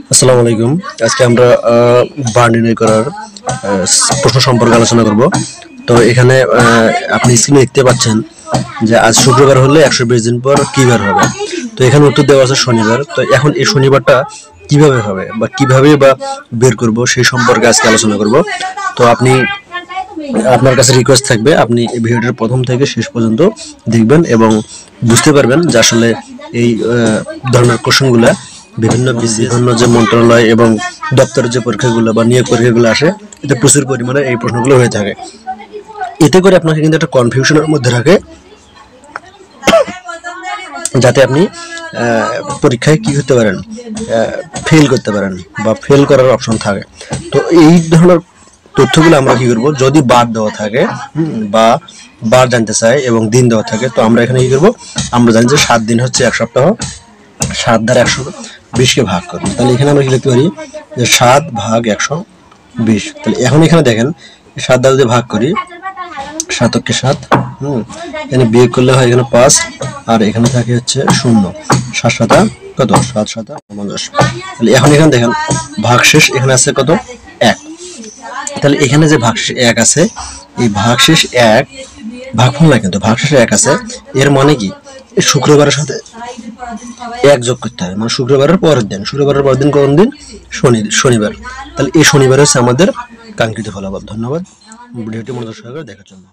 আসসালামু আলাইকুম। আজকে আমরা বার নির্ণয় করার প্রশ্ন সম্পর্কে আলোচনা করব। তো এখানে আপনি স্ক্রিনে দেখতে পাচ্ছেন যে আজ শুক্রবার হলে 120 দিন পর কি বার হবে। তো এখানে উত্তর দেওয়া আছে শনিবার। তো এখন এই শনিবারটা কিভাবে হবে বা কিভাবে বা বের করব সেই সম্পর্কে আজকে আলোচনা করব। তো আপনার কাছে রিকোয়েস্ট থাকবে আপনি এই ভিডিওটার প্রথম থেকে শেষ পর্যন্ত দেখবেন এবং বুঝতে পারবেন যে আসলে এই ধরনের কোশ্চেনগুলো বিভিন্ন যে মন্ত্রণালয় এবং দপ্তরের যে পরীক্ষাগুলো বা নিয়োগ পরীক্ষাগুলো আসে এতে প্রচুর পরিমাণে এই প্রশ্নগুলো হয়ে থাকে। এতে করে আপনাকে কিন্তু একটা কনফিউশনের মধ্যে রাখে, যাতে আপনি পরীক্ষায় কি করতে পারেন, ফেল করতে পারেন বা ফেল করার অপশন থাকে। তো এই ধরনের তথ্যগুলো আমরা কি করব, যদি বার দেওয়া থাকে বা বার জানতে চাই এবং দিন দেওয়া থাকে, তো আমরা এখানে কি করব, আমরা জানি যে 7 দিন হচ্ছে 1 সপ্তাহ, 7 দ্বারা 120কে ভাগ করব। তাহলে এখানে আমরা কি লিখতে পারি যে 7 ভাগ 120। তাহলে এখন এখানে দেখেন 7 দ্বারা যদি ভাগ করি, 7 কে 7, এখানে বিয়োগ করলে হয় এখানে 5 আর এখানে থাকে হচ্ছে 0। 7 7 কত, 7 7 50। তাহলে এখন এখানে দেখেন ভাগশেষ এখানে আছে কত, 1। তাহলে এখানে যে ভাগশেষ 1 আছে, এই ভাগশেষ 1 ভাগফল না কিন্তু ভাগশেষ 1 আছে, এর মানে কি শুক্রবারের সাথে 1 যোগ করতে হবে, মানে শুক্রবারের পরের দিন। শুক্রবারের পরের দিন কোন দিন? শনিবার। তাহলে এই শনিবার হচ্ছে আমাদের কাঙ্ক্ষিত ফলাফল। ধন্যবাদ ভিডিওটি মনোযোগ সহকারে দেখার জন্য।